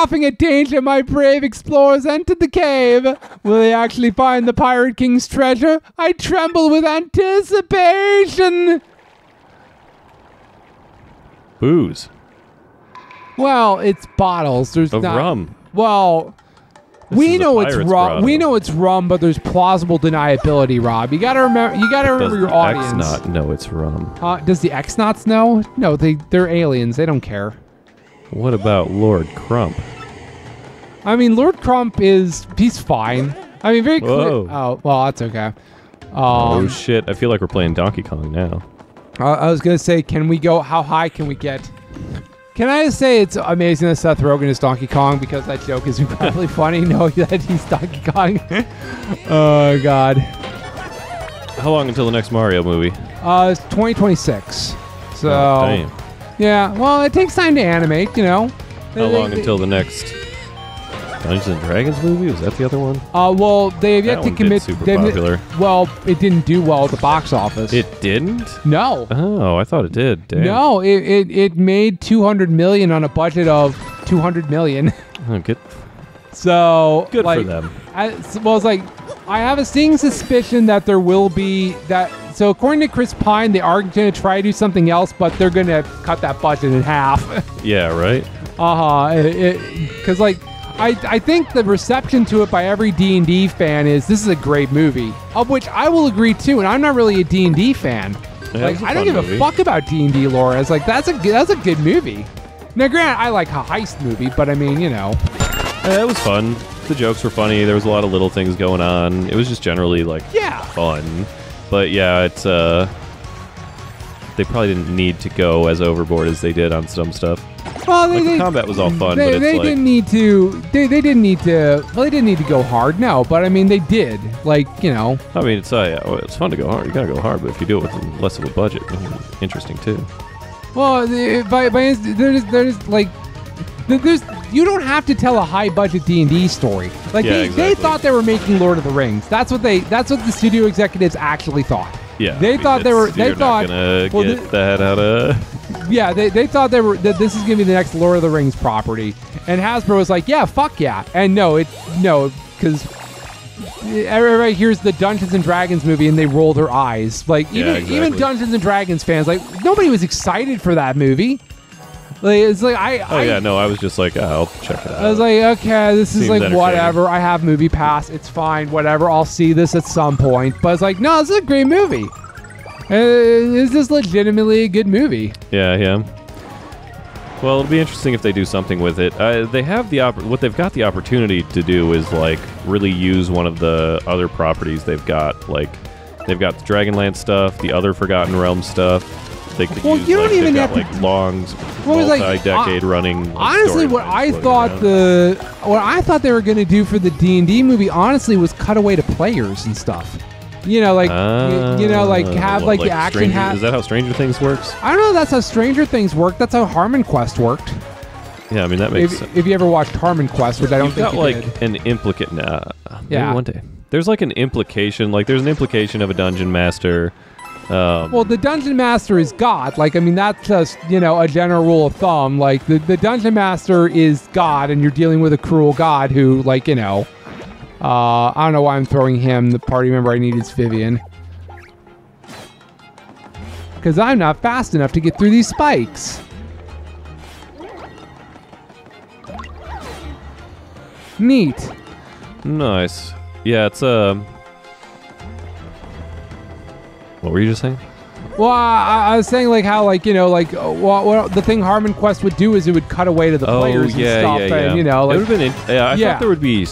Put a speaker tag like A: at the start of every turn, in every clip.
A: Scoffing at danger, my brave explorers entered the cave. Will they actually find the Pirate King's treasure? I tremble with anticipation.
B: Booze.
A: Well, it's bottles. There's
B: Of
A: not
B: rum.
A: Well,
B: This
A: we
B: is a
A: know it's
B: pirate's
A: rum.
B: grotto.
A: We know it's rum, but there's plausible deniability, Rob. You gotta remember. You gotta remember your audience.
B: Does the X not know it's rum?
A: Does the X-Nauts know? No, they're aliens. They don't care.
B: What about Lord Crump?
A: I mean, Lord Crump he's fine. I mean, very clear.
B: Whoa.
A: Oh, well, that's okay.
B: Oh shit! I feel like we're playing Donkey Kong now.
A: I was gonna say, can we go? How high can we get? Can I just say it's amazing that Seth Rogen is Donkey Kong because that joke is incredibly funny, knowing that he's Donkey Kong. Oh God.
B: How long until the next Mario movie?
A: It's 2026. So.
B: Oh, damn.
A: Yeah. Well, it takes time to animate, you know.
B: How long until the next Dungeons and Dragons movie? Was that the other one?
A: Well, they have yet
B: That
A: to
B: one
A: commit.
B: did super
A: they've-
B: popular.
A: Well, it didn't do well at the box office.
B: It didn't?
A: No.
B: Oh, I thought it did. Damn.
A: No, it made 200 million on a budget of 200 million.
B: Oh, good.
A: So
B: Good
A: like,
B: for them.
A: It's like I have a stinging suspicion that there will be that. So according to Chris Pine, they are going to try to do something else, but they're going to cut that budget in half.
B: Yeah, right?
A: Because like I think the reception to it by every D&D fan is this is a great movie, of which I will agree too. And I'm not really a D&D fan.
B: Yeah,
A: Like
B: it's a
A: I don't
B: fun
A: give
B: movie.
A: a fuck about D&D lore. It's like that's a good movie. Now, granted, I like a heist movie, but I mean, you know.
B: Yeah, it was fun. The jokes were funny. There was a lot of little things going on. It was just generally like
A: Yeah.
B: fun. But yeah, it's they probably didn't need to go as overboard as they did on some stuff.
A: Well,
B: Like the combat was all fun,
A: They,
B: but it's
A: they
B: like
A: didn't need to. They didn't need to. Well, they didn't need to go hard. No, but I mean, they did. Like, you know.
B: I mean, it's it's fun to go hard. You gotta go hard, but if you do it with less of a budget, it's interesting too.
A: Well, there's like. There's you don't have to tell a high budget D&D story. Like
B: Yeah,
A: they
B: exactly.
A: thought they were making Lord of the Rings. That's what the studio executives actually thought.
B: Yeah,
A: They thought they were. They
B: You're
A: thought.
B: not gonna
A: well,
B: get that out of.
A: Yeah, they thought that this is gonna be the next Lord of the Rings property, and Hasbro was like, yeah, fuck yeah, and no, because everybody hears the Dungeons and Dragons movie and they roll their eyes. Like
B: Yeah,
A: even
B: exactly.
A: Dungeons and Dragons fans, like nobody was excited for that movie. Like it's like
B: I was just like, I'll check it out.
A: I was like, okay, this is
B: Seems
A: like
B: entertaining.
A: whatever. I have Movie Pass. It's fine. Whatever. I'll see this at some point. But it's like, no, this is a great movie. This is legitimately a good movie.
B: Yeah. Well, it'll be interesting if they do something with it. They have what they've got the opportunity to do is like really use one of the other properties they've got. Like they've got the Dragonlance stuff, the other Forgotten Realms stuff. They could
A: Well,
B: use,
A: you don't
B: like,
A: even
B: they've got,
A: have to-
B: like long,
A: Well, it's like,
B: multi-decade running. Like,
A: Honestly, what
B: storylines
A: I
B: floating
A: thought
B: around.
A: what I thought they were going to do for the D&D movie, honestly, was cut away to players and stuff. You know, like like have
B: what,
A: like the action
B: Stranger,
A: have.
B: Is that how Stranger Things works?
A: I don't know. That's how Stranger Things worked. That's how Harmon Quest worked.
B: Yeah, I mean that makes sense.
A: If you ever watched Harmon Quest, which I don't
B: You've
A: think
B: got
A: you
B: like
A: did.
B: an implicate. Maybe
A: Yeah.
B: one day. There's like an implication. Like there's an implication of a dungeon master.
A: Well, the dungeon master is God. Like, I mean, that's just, a general rule of thumb. Like, the dungeon master is God, and you're dealing with a cruel God who, like, I don't know why I'm throwing him. The party member I need is Vivian. Because I'm not fast enough to get through these spikes. Neat.
B: Nice. Yeah, it's What were you just saying?
A: Well, I was saying like how what the thing Harmon Quest would do is it would cut away to the players and stuff, and
B: it would have been. I
A: Yeah.
B: thought there would be.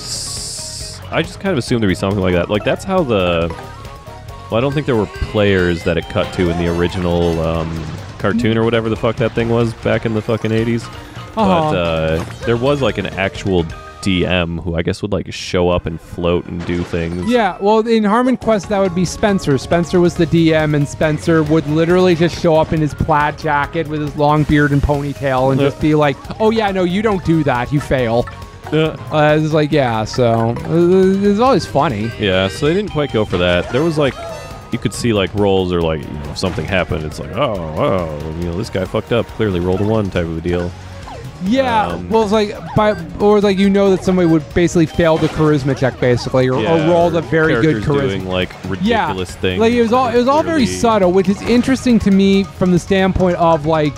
B: I just kind of assumed there'd be something like that. Like that's how the. Well, I don't think there were players that it cut to in the original cartoon or whatever the fuck that thing was back in the fucking 80s. But there was like an actual DM who I guess would like show up and float and do things.
A: Yeah, well, in Harmon Quest, that would be Spencer. Spencer was the DM, and Spencer would literally just show up in his plaid jacket with his long beard and ponytail and just be like, oh, yeah, no, you don't do that. You fail. It's like, yeah, so it's always funny.
B: Yeah, so they didn't quite go for that. There was like, you could see like rolls or like, if something happened, it's like, oh, this guy fucked up. Clearly rolled a 1 type of a deal.
A: Yeah, well, it's like, or like that somebody would basically fail the charisma check, basically, or roll a very good charisma.
B: Doing like ridiculous things.
A: Like it was all very subtle, which is interesting to me from the standpoint of like.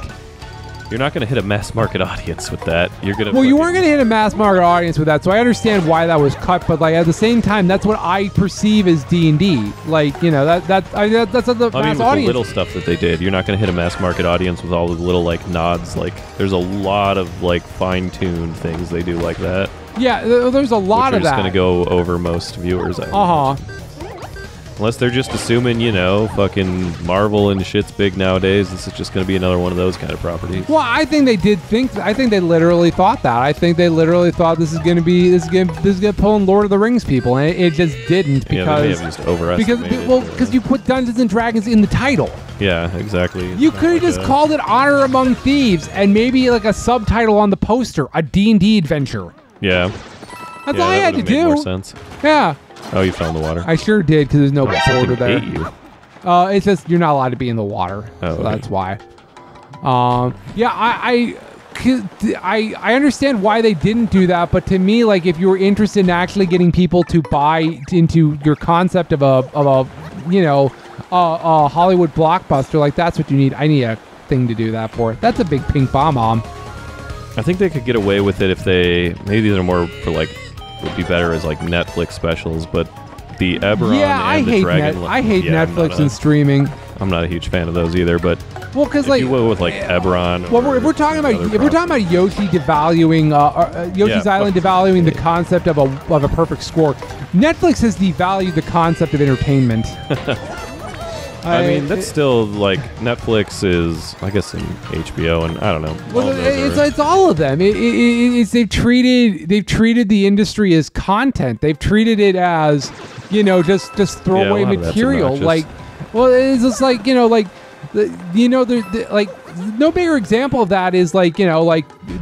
B: You're not going to hit a mass market audience with that. You're going to.
A: Well, you weren't going to hit a mass market audience with that, so I understand why that was cut. But like at the same time, that's what I perceive as D&D. Like that's the mass
B: with
A: audience.
B: The little stuff that they did, you're not going to hit a mass market audience with all the little like nods. Like there's a lot of like fine-tuned things they do like that.
A: Yeah, there's a lot
B: of that. Which are just going to go over most viewers. Unless they're just assuming, fucking Marvel and shit's big nowadays. This is just going to be another one of those kind of properties.
A: Well, I think they did think. I think they literally thought that. I think they literally thought this is going to pull in Lord of the Rings people, and it just didn't because
B: they may have just overestimated.
A: Because you put Dungeons and Dragons in the title.
B: Yeah, exactly.
A: You could have just called it Honor Among Thieves, and maybe like a subtitle on the poster, a D&D adventure.
B: Yeah.
A: That's all I had to do.
B: More sense.
A: Yeah.
B: Oh, you found the water.
A: I sure did, because there's no border there.
B: Ate you.
A: It's just you're not allowed to be in the water, so that's why. Yeah, I understand why they didn't do that, but to me, like if you were interested in actually getting people to buy into your concept of a Hollywood blockbuster, like that's what you need. I need a thing to do that for. That's a big pink bomb.
B: I think they could get away with it if maybe these are more for like. Would be better as like Netflix specials, but the Eberron and the Dragon.
A: I hate Netflix and streaming.
B: I'm not a huge fan of those either, but
A: because like
B: you go with like Eberron.
A: Well, if we're talking about Yoshi devaluing Yoshi's Island devaluing the concept of a perfect score, Netflix has devalued the concept of entertainment.
B: I mean, that's still like Netflix is, I guess, in HBO, and I don't know.
A: Well, it's all of them. They've treated the industry as content. They've treated it as, just throwaway material. Like, well, it's just like like no bigger example of that is like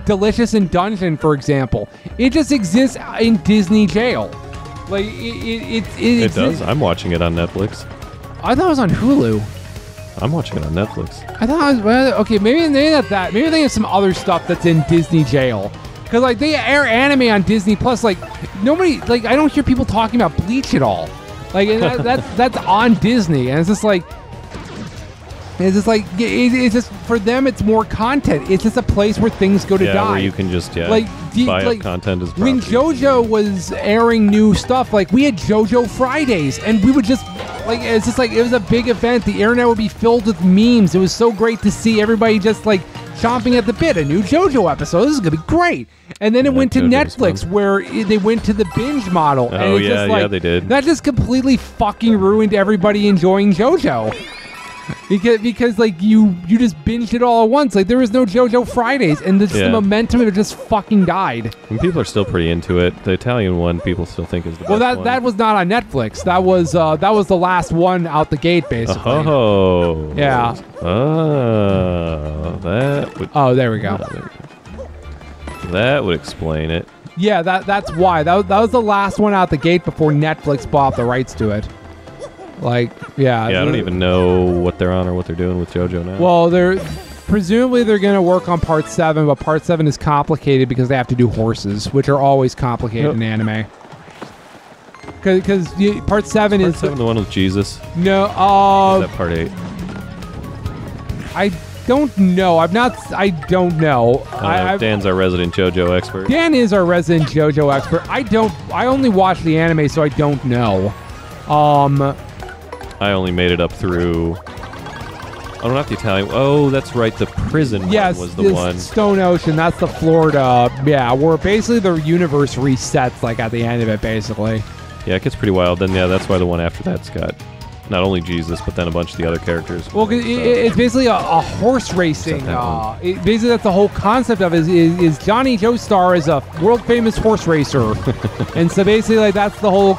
A: Delicious in Dungeon, for example. It just exists in Disney jail. Like it
B: does. I'm watching it on Netflix.
A: I thought it was on Hulu.
B: I'm watching it on Netflix.
A: I thought it was okay. Maybe they have some other stuff that's in Disney jail. Because like they air anime on Disney Plus. Like nobody, like I don't hear people talking about Bleach at all. Like and that's on Disney, and it's just like it's just for them. It's more content. It's just a place where things go to die.
B: Where you can just buy up content as property.
A: When JoJo was airing new stuff, like we had JoJo Fridays, and we would just. Like it's just like it was a big event. The internet would be filled with memes. It was so great to see everybody just like chomping at the bit. A new JoJo episode. This is gonna be great. And then it went to Netflix where they went to the binge model.
B: Oh
A: and
B: yeah, they did.
A: That just completely fucking ruined everybody enjoying JoJo. Because like you just binged it all at once. Like there was no JoJo Fridays, and the momentum of it just fucking died.
B: And people are still pretty into it. The Italian one, people still think is the best one.
A: That was not on Netflix. That was the last one out the gate, basically.
B: Oh.
A: Yeah.
B: Oh, that would.
A: Oh, there we go.
B: That would explain it.
A: Yeah, that's why. That was the last one out the gate before Netflix bought the rights to it. Like, yeah.
B: Yeah, I don't even know what they're on or what they're doing with JoJo now.
A: Well, presumably they're going to work on Part 7, but Part 7 is complicated because they have to do horses, which are always complicated in anime. Because Part 7 is...
B: Part 7 the one with Jesus?
A: No,
B: is that Part 8?
A: I don't know. I don't know.
B: Dan's our resident JoJo expert.
A: Dan is our resident JoJo expert. I only watch the anime, so I don't know.
B: I only made it up through... Oh, not the Italian... Oh, that's right. The prison one was the one.
A: Stone Ocean. That's the Florida... Yeah, where basically the universe resets, like, at the end of it, basically.
B: Yeah, it gets pretty wild. Then, yeah, that's why the one after that's got not only Jesus, but then a bunch of the other characters.
A: Well, it's basically a horse racing... basically, that's the whole concept of it is Johnny Joestar is a world-famous horse racer. And so, basically, like, that's the whole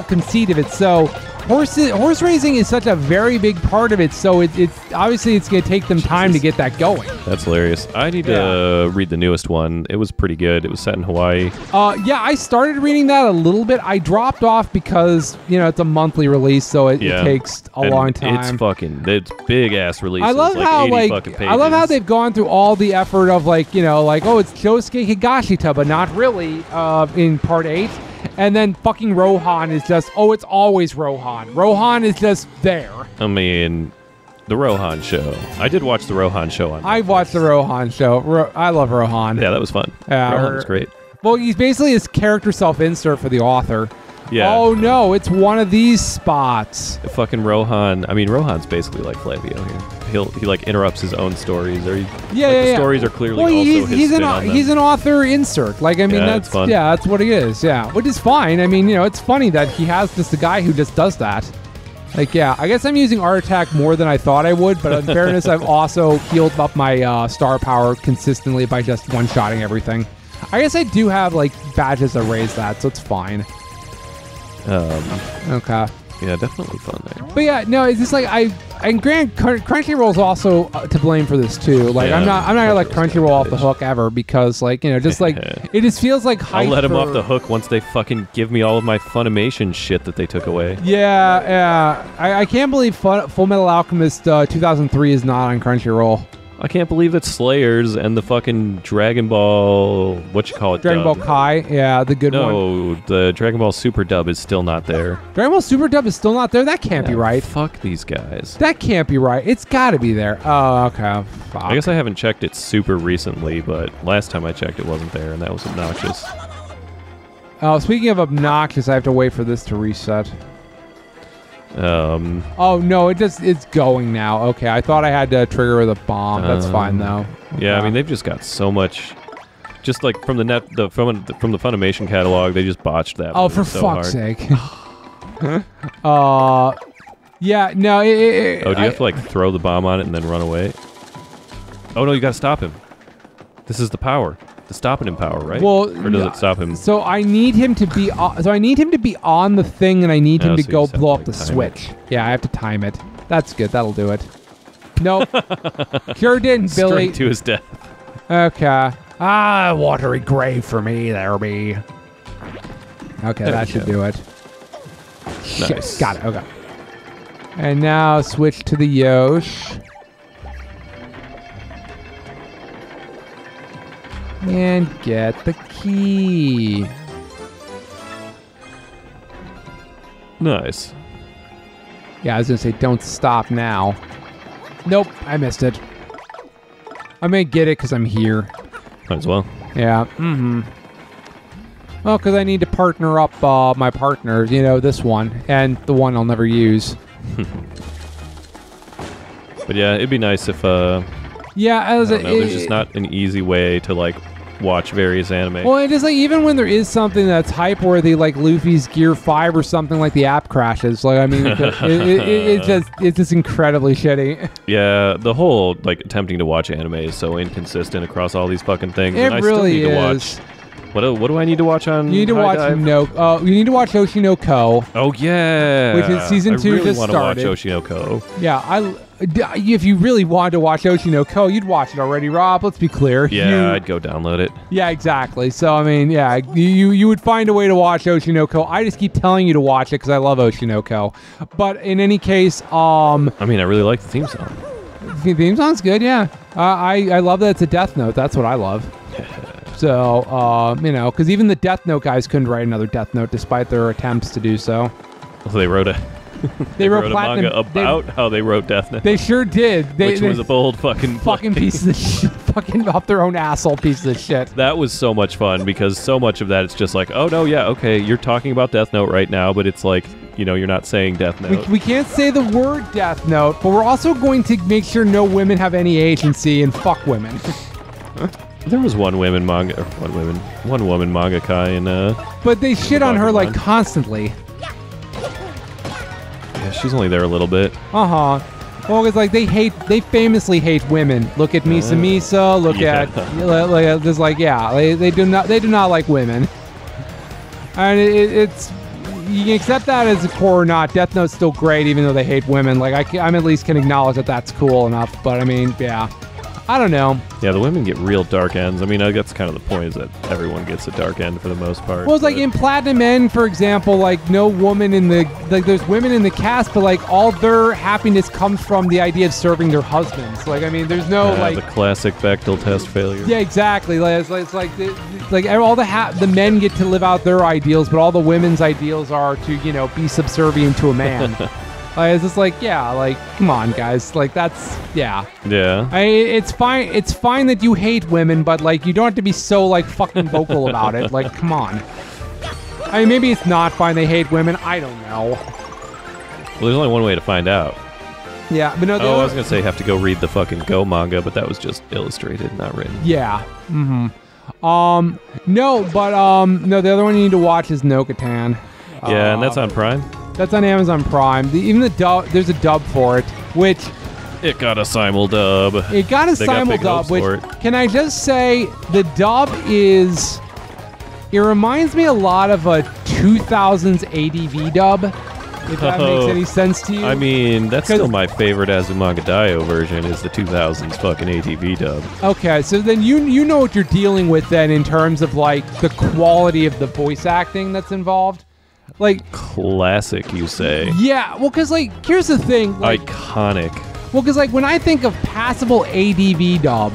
A: conceit of it. So... horse racing is such a very big part of it, so it's obviously it's going to take them time to get that going.
B: That's hilarious. I need to read the newest one. It was pretty good. It was set in Hawaii.
A: Yeah, I started reading that a little bit. I dropped off because, it's a monthly release, so it takes a long time.
B: It's big ass releases.
A: I love how
B: 80 fucking pages.
A: I love how they've gone through all the effort of it's Josuke Higashita, but not really in part 8. And then fucking Rohan is just, it's always Rohan. Rohan is just there.
B: I mean, the Rohan show. I did watch the Rohan show on Netflix.
A: I watched the Rohan show. I love Rohan.
B: Yeah, that was fun. Rohan's great.
A: Well, he's basically his character self-insert for the author.
B: Yeah.
A: Oh, no, it's one of these spots.
B: The fucking Rohan. I mean, Rohan's basically like Flavio here. He interrupts his own stories, or the stories are clearly also his spin on them.
A: He's an author insert. That's
B: fun.
A: Yeah, that's what he is. Yeah, which is fine. I mean, it's funny that he has just a guy who just does that. I guess I'm using Art Attack more than I thought I would, but in fairness, I've also healed up my star power consistently by just one-shotting everything. I guess I do have badges that raise that, so it's fine. Okay.
B: Yeah, definitely fun there.
A: But yeah, no, it's just and Grant Crunchyroll's also to blame for this too. I'm not gonna let Crunchyroll off the hook ever because it just feels like hype.
B: I'll let them off the hook once they fucking give me all of my Funimation shit that they took away.
A: Yeah. I can't believe Full Metal Alchemist 2003 is not on Crunchyroll.
B: I can't believe that Slayers and the fucking Dragon Ball,
A: Dragon Ball Kai, yeah, the good one.
B: No, the Dragon Ball Super Dub is still not there.
A: Dragon Ball Super Dub is still not there? That can't be right.
B: Fuck these guys.
A: That can't be right. It's gotta be there. Oh, okay. Fuck.
B: I guess I haven't checked it super recently, but last time I checked it wasn't there, and that was obnoxious.
A: Oh, speaking of obnoxious, I have to wait for this to reset. Oh no, it's going now. Okay, I thought I had to trigger with a bomb. That's fine though.
B: Yeah, I mean they've just got so much. Just from the from the Funimation catalog, they just botched that.
A: Oh, for fuck's sake. Yeah, no.
B: Do you have to throw the bomb on it and then run away? Oh no, you got to stop him. This is the power. The stopping him power, right?
A: Well,
B: or does it stop him?
A: So I need him to be. I need him to be on the thing, and I need him to go blow up the switch. Yeah, I have to time it. That's good. That'll do it. Nope. Sure didn't, Billy.
B: Straight to his death.
A: Okay. Watery grave for me. There be. Okay, that should do it.
B: Nice.
A: Shit, got it. Okay. And now switch to the Yosh. And get the key.
B: Nice.
A: Yeah, I was going to say, don't stop now. Nope, I missed it. I may get it because I'm here.
B: Might as well.
A: Yeah. Mm-hmm. Well, because I need to partner up my partners, this one, and the one I'll never use.
B: But yeah, it'd be nice if...
A: Yeah,
B: there's just not an easy way to, watch various anime.
A: Well, it is even when there is something that's hype worthy, like Luffy's Gear 5 or something, the app crashes. It's just incredibly shitty.
B: Yeah, the whole attempting to watch anime is so inconsistent across all these fucking things.
A: It
B: and
A: really
B: I still need
A: is.
B: To watch. What do I need to watch on?
A: You need to watch you need to watch Oshinoko.
B: Oh yeah,
A: which is season 2
B: really
A: just started.
B: I want to watch Oshinoko.
A: Yeah, if you really wanted to watch Oshinoko, you'd watch it already, Rob. Let's be clear.
B: Yeah, I'd go download it.
A: Yeah, exactly. So I mean, yeah, you would find a way to watch Oshinoko. I just keep telling you to watch it because I love Oshinoko. But in any case,
B: I mean, I really like the theme song.
A: The theme song's good. Yeah, I love that it's a Death Note. That's what I love. So, because even the Death Note guys couldn't write another Death Note despite their attempts to do so.
B: Well, they wrote a manga about how they wrote Death Note.
A: They sure did.
B: Which was a bold fucking
A: pieces of shit. Fucking off their own asshole pieces of shit.
B: That was so much fun because so much of that it's just oh no, yeah, okay, you're talking about Death Note right now, but it's you're not saying Death Note.
A: We can't say the word Death Note, but we're also going to make sure no women have any agency and fuck women.
B: There was one woman mangaka in
A: but they shit on her constantly.
B: Yeah, she's only there a little bit.
A: Well, it's they famously hate women. Look at Misa Misa. Look at just they do not like women, and it's you can accept that as a core or not. Death Note's still great, even though they hate women. Like, I'm at least can acknowledge that that's cool enough. But, I mean, yeah. I don't know.
B: Yeah, the women get real dark ends. I mean, that's kind of the point, is that everyone gets a dark end for the most part.
A: Well, it's like in Platinum End, for example, like no woman in the, like there's women in the cast, but like all their happiness comes from the idea of serving their husbands. Like, I mean, there's no like.
B: The classic Bechdel test failure.
A: Yeah, exactly. Like, it's like all the men get to live out their ideals, but all the women's ideals are to, you know, be subservient to a man. It's just like, yeah, like, come on, guys. Like, that's, yeah.
B: Yeah.
A: It's fine. It's fine that you hate women, but, like, you don't have to be so, like, fucking vocal about it. Like, come on. I mean, maybe it's not fine they hate women. I don't know.
B: Well, there's only one way to find out.
A: Yeah, but no.
B: I was going to say have to go read the fucking Go manga, but that was just illustrated, not written.
A: Yeah. Mm-hmm. No, but, no, the other one you need to watch is No-Katan.
B: Yeah, and that's on Prime?
A: That's on Amazon Prime. Even the dub, there's a dub for it, which
B: it got a simul dub.
A: It got a simul dub, which can I just say the dub is. It reminds me a lot of a 2000s ADV dub. If that makes any sense to you.
B: I mean, that's still my favorite Azumanga Daioh version is the 2000s fucking ADV dub.
A: Okay, so then you know what you're dealing with then in terms of like the quality of the voice acting that's involved. Like
B: classic, you say?
A: Yeah, well, because like here's the thing. Like,
B: iconic.
A: Well, because like when I think of passable ADV dub,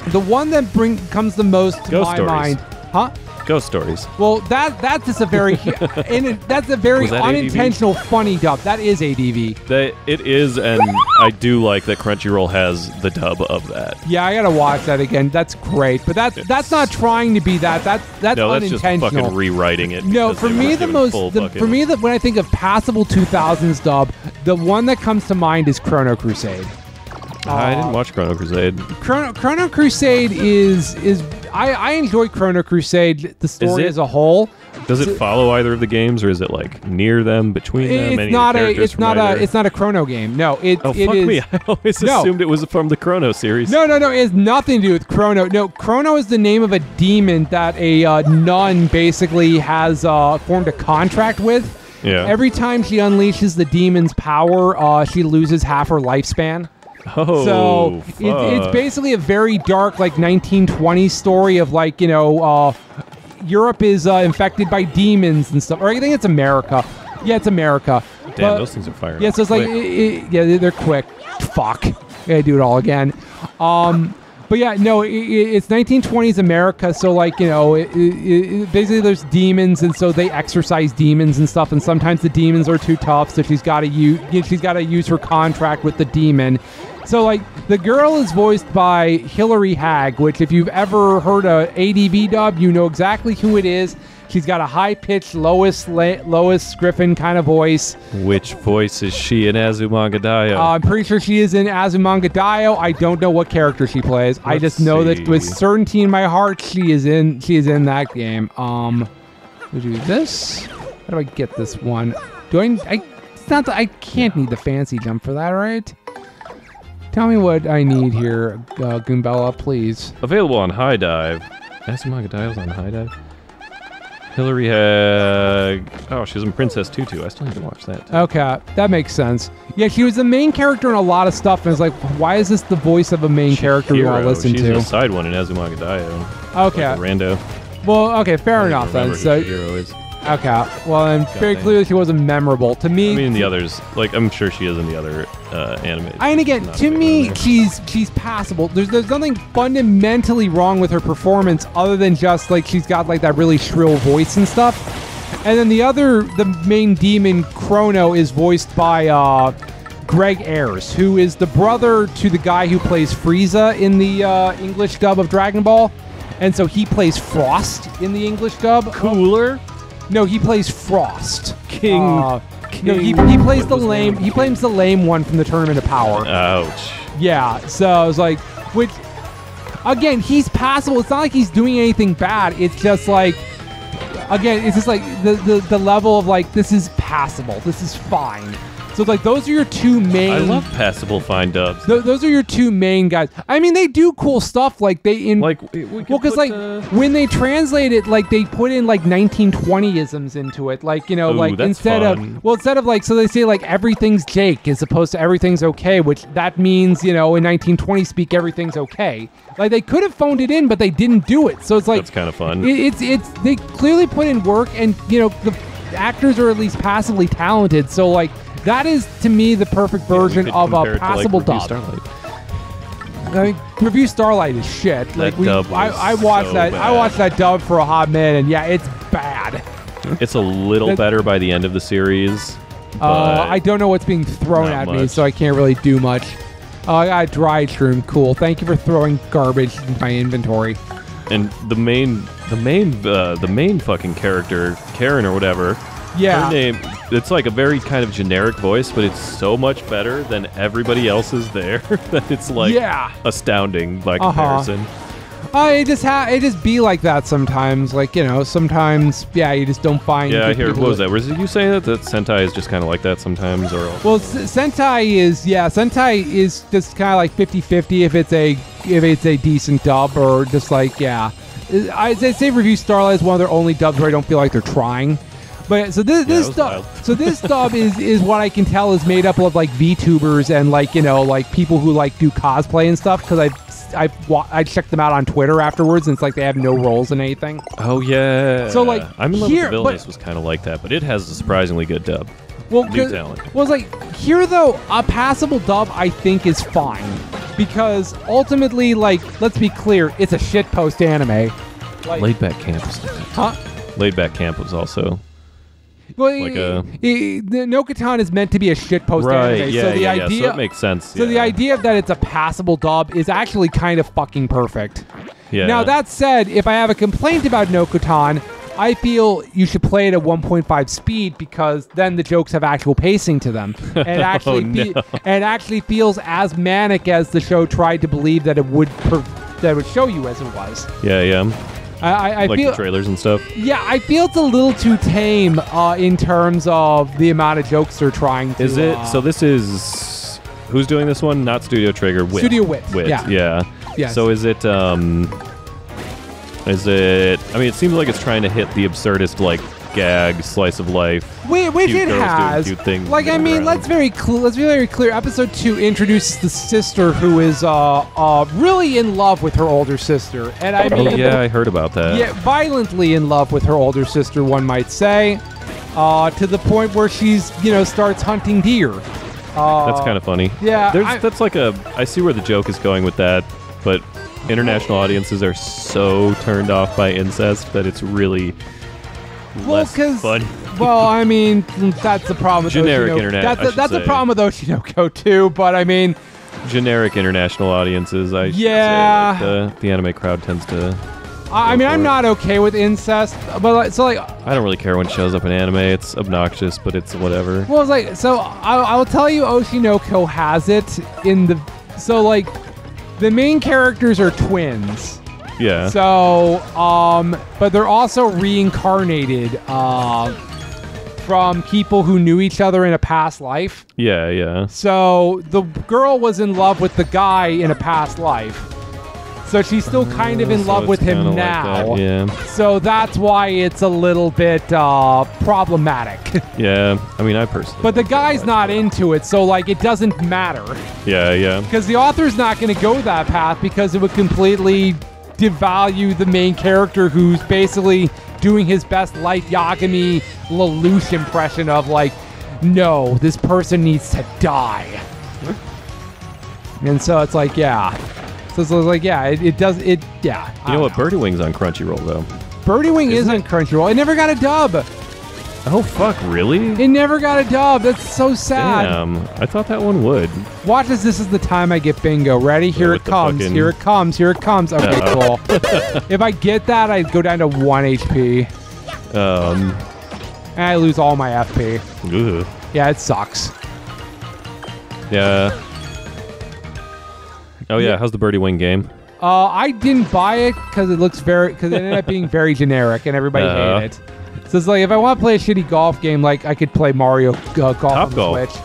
A: the one that comes the most to my mind, huh?
B: Ghost Stories.
A: Well, that's just a very that's a very unintentional ADV? Funny dub. That is ADV.
B: It is, and I do like that Crunchyroll has the dub of that.
A: Yeah, I gotta watch that again. That's great, but that's not trying to be that. That's
B: no,
A: unintentional.
B: That's just fucking rewriting it.
A: No, for me when I think of passable 2000s dub, the one that comes to mind is Chrono Crusade.
B: I didn't watch Chrono Crusade.
A: Chrono Crusade is I enjoy Chrono Crusade, the story as a whole.
B: Does it follow either of the games, or is it like near them, between them?
A: It's not a Chrono game. No,
B: fuck me! I always assumed it was from the Chrono series.
A: No, it has nothing to do with Chrono. No, Chrono is the name of a demon that a nun basically has formed a contract with.
B: Yeah.
A: Every time she unleashes the demon's power, she loses half her lifespan.
B: Oh,
A: so it's basically a very dark, like 1920s story of like, you know, Europe is infected by demons and stuff. Or I think it's America. Yeah, it's America.
B: Damn, those things are firing.
A: Yeah, so it's like, yeah, they're quick. Fuck. Gotta do it all again. But yeah, no, it's 1920s America, so like, you know, basically there's demons, and so they exorcise demons and stuff, and sometimes the demons are too tough, so she's got to use her contract with the demon. So like the girl is voiced by Hilary Hagg, which if you've ever heard a ADV dub, you know exactly who it is. She's got a high-pitched Lois Griffin kind of voice.
B: Which voice is she in Azumanga Daioh?
A: I'm pretty sure she is in Azumanga Daioh. I don't know what character she plays. I just know that with certainty in my heart, she is in that game. We do this. How do I get this one? I can't need the fancy jump for that, right? Tell me what I need here, Goombella, please.
B: Available on High Dive. Azumanga Daioh's on High Dive. Hilary Hagg. Oh, she was in Princess Tutu. I still need to watch that too.
A: Okay, that makes sense. Yeah, she was the main character in a lot of stuff, and it's like, why is this the voice of a main character we want to listen
B: She's
A: to?
B: She's a side one in Azumanga Daioh.
A: Okay.
B: Like rando.
A: Well, okay, fair enough then. So,
B: hero is.
A: Okay, well, then very clearly she wasn't memorable to me.
B: I mean, the others, like I'm sure she is in the other anime.
A: And again, to me, she's passable. There's nothing fundamentally wrong with her performance other than just like she's got like that really shrill voice and stuff. And then the main demon Chrono is voiced by Greg Ayres, who is the brother to the guy who plays Frieza in the English dub of Dragon Ball, and so he plays Frost in the English dub.
B: Cooler.
A: No, he plays Frost.
B: King.
A: No, he plays the lame. He plays the lame one from the Tournament of Power.
B: Ouch.
A: Yeah. So I was like, which again, he's passable. It's not like he's doing anything bad. It's just like, again, it's just like the level of like this is passable. This is fine. So like those are your two main.
B: I love passable fine dubs.
A: Those are your two main guys. I mean, they do cool stuff. Like they in
B: Like
A: because like when they translate it, like they put in like 1920isms into it. Like like
B: that's
A: instead
B: fun.
A: of like so they say like everything's Jake as opposed to everything's okay, which that means in 1920 speak everything's okay. Like they could have phoned it in, but they didn't do it. So it's like
B: that's kind of fun.
A: It's they clearly put in work, and the actors are at least passively talented. So like. That is, to me, the perfect version of a passable dub. I mean, Review Starlight is shit.
B: That dub was
A: I watched
B: so
A: that.
B: bad.
A: I watched that dub for a hot minute, and yeah, it's bad.
B: It's a little better by the end of the series.
A: I don't know what's being thrown
B: not
A: at me,
B: much.
A: so I can't really do much. I got a dry shroom. Cool. Thank you for throwing garbage in my inventory.
B: And the main fucking character, Karen or whatever.
A: Yeah.
B: Her name, it's like a very kind of generic voice, but it's so much better than everybody else's there that it's like astounding by comparison.
A: It just be like that sometimes. Like, sometimes, you just don't find.
B: Yeah, I hear.
A: people
B: What was that? Was it you saying that Sentai is just kind of like that sometimes? Or
A: well, Sentai is just kind of like 50-50 if it's a decent dub or just like, I'd say Review Starlight is one of their only dubs where I don't feel like they're trying. But so this dub is what I can tell is made up of like VTubers and like like people who like do cosplay and stuff, because I checked them out on Twitter afterwards, and it's like they have no roles in anything.
B: Oh yeah.
A: So like
B: I'm in love
A: here,
B: with Villainous was kind of like that, but it has a surprisingly good dub.
A: Well,
B: New talent.
A: Well, it's like here though, a passable dub I think is fine, because ultimately, like, let's be clear, it's a shitpost anime. Like,
B: Laid Back Camp was like that.
A: huh?
B: Laid Back Camp was also.
A: Well,
B: Like
A: the No-Katan is meant to be a shitpost
B: Right,
A: anime,
B: yeah,
A: so the
B: yeah,
A: idea,
B: so it makes sense.
A: So the idea that it's a passable dub is actually kind of fucking perfect.
B: Yeah.
A: Now that said, if I have a complaint about No-Katan, I feel you should play it at 1.5 speed, because then the jokes have actual pacing to them, and actually feels as manic as the show tried to believe that it would show you as it was.
B: Yeah.
A: I
B: like
A: feel
B: the trailers and stuff.
A: Yeah, I feel it's a little too tame in terms of the amount of jokes they're trying to.
B: Is it? So this is who's doing this one? Not Studio Trigger. Wit.
A: Studio Wit.
B: Yeah.
A: Yes.
B: So is it? Is it? I mean, it seems like it's trying to hit the absurdist like gag slice of life.
A: Which
B: Cute
A: it
B: girls
A: has.
B: doing cute things
A: Like, I
B: running
A: mean,
B: around.
A: let's be very clear. Episode 2 introduces the sister who is really in love with her older sister, and I mean,
B: Oh yeah, I heard about that.
A: yeah, violently in love with her older sister, one might say, to the point where she's starts hunting deer.
B: That's kind of funny.
A: Yeah,
B: That's like I see where the joke is going with that, but international audiences are so turned off by incest that it's really less fun.
A: Well, I mean, that's the problem with
B: Generic
A: Oshinoko.
B: internet, I should
A: That's the
B: say.
A: problem with Oshinoko too. But I mean,
B: Generic international audiences, I should
A: Yeah.
B: say. Like the anime crowd tends to.
A: I mean,
B: for
A: I'm
B: it.
A: not okay with incest, but
B: I don't really care when it shows up in anime. It's obnoxious, but it's whatever.
A: well, it's like, so I will tell you, Oshinoko has it in the, so like, the main characters are twins.
B: Yeah.
A: So, but they're also reincarnated from people who knew each other in a past life.
B: Yeah.
A: So the girl was in love with the guy in a past life. So she's still kind of in
B: So
A: love with
B: it's
A: him
B: kinda like
A: now.
B: that, yeah.
A: So that's why it's a little bit problematic.
B: Yeah. I mean, I personally.
A: But the guy's not into it, so like it doesn't matter.
B: Yeah.
A: Because the author's not going to go that path, because it would completely devalue the main character, who's basically doing his best Light Yagami Lelouch impression of like, no, this person needs to die. And so it's like, yeah. So it's like, yeah, it does, yeah.
B: You know what? Birdie Wing's on Crunchyroll though.
A: Birdie Wing
B: Isn't
A: isn't Crunchyroll. It never got a dub.
B: Oh fuck! Really?
A: It never got a dub. That's so sad.
B: Damn. I thought that one would.
A: Watch this. This is the time I get bingo. Ready? Here it
B: with the
A: comes.
B: fucking-
A: Here it comes. Here it comes. Okay, cool. If I get that, I go down to 1 HP. And I lose all my FP.
B: Ugh.
A: Yeah, it sucks.
B: Yeah. Oh yeah.
A: Yeah.
B: How's the Birdie Wing game?
A: I didn't buy it because it ended up being very generic and everybody hated it. So it's like if I want to play a shitty golf game, like I could play Mario Golf on the
B: Golf.
A: Switch.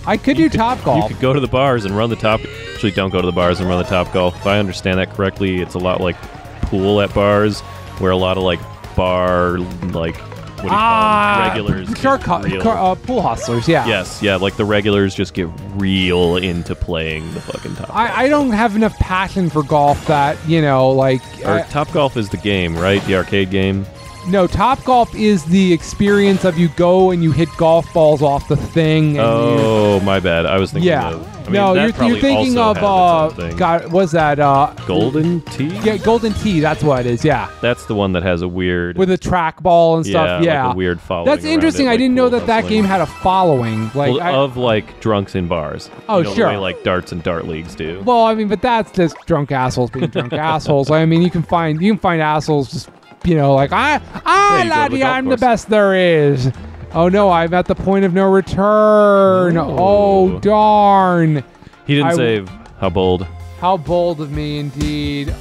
A: I could do Top Golf.
B: You could go to the bars and run the top. Actually, don't go to the bars and run the Top Golf. If I understand that correctly, it's a lot like pool at bars, where a lot of like bar like what do you call them? Regulars.
A: Pool hustlers. Yeah.
B: Yes, yeah, like the regulars just get real into playing the fucking Top Golf.
A: I don't have enough passion for golf that like.
B: Top Golf is the game, right? The arcade game.
A: No, Top Golf is the experience of you go and you hit golf balls off the thing. And
B: my bad. I was thinking of... I mean,
A: no,
B: that
A: you're
B: probably
A: thinking
B: also
A: of...
B: has its own thing.
A: God, what's that?
B: Golden Tee?
A: Yeah, Golden Tee, that's what it is, yeah.
B: That's the one that has a weird...
A: With a trackball and stuff, yeah.
B: like a weird following.
A: That's interesting. I didn't know that
B: game
A: game had a following. Like
B: of like drunks in bars.
A: Oh,
B: sure. The way like darts and dart leagues do.
A: Well, I mean, but that's just drunk assholes being drunk assholes. I mean, you can find assholes just... like, laddie, I'm the best there is. Oh, no, I'm at the point of no return. Oh darn.
B: He didn't save. How bold.
A: How bold of me, indeed.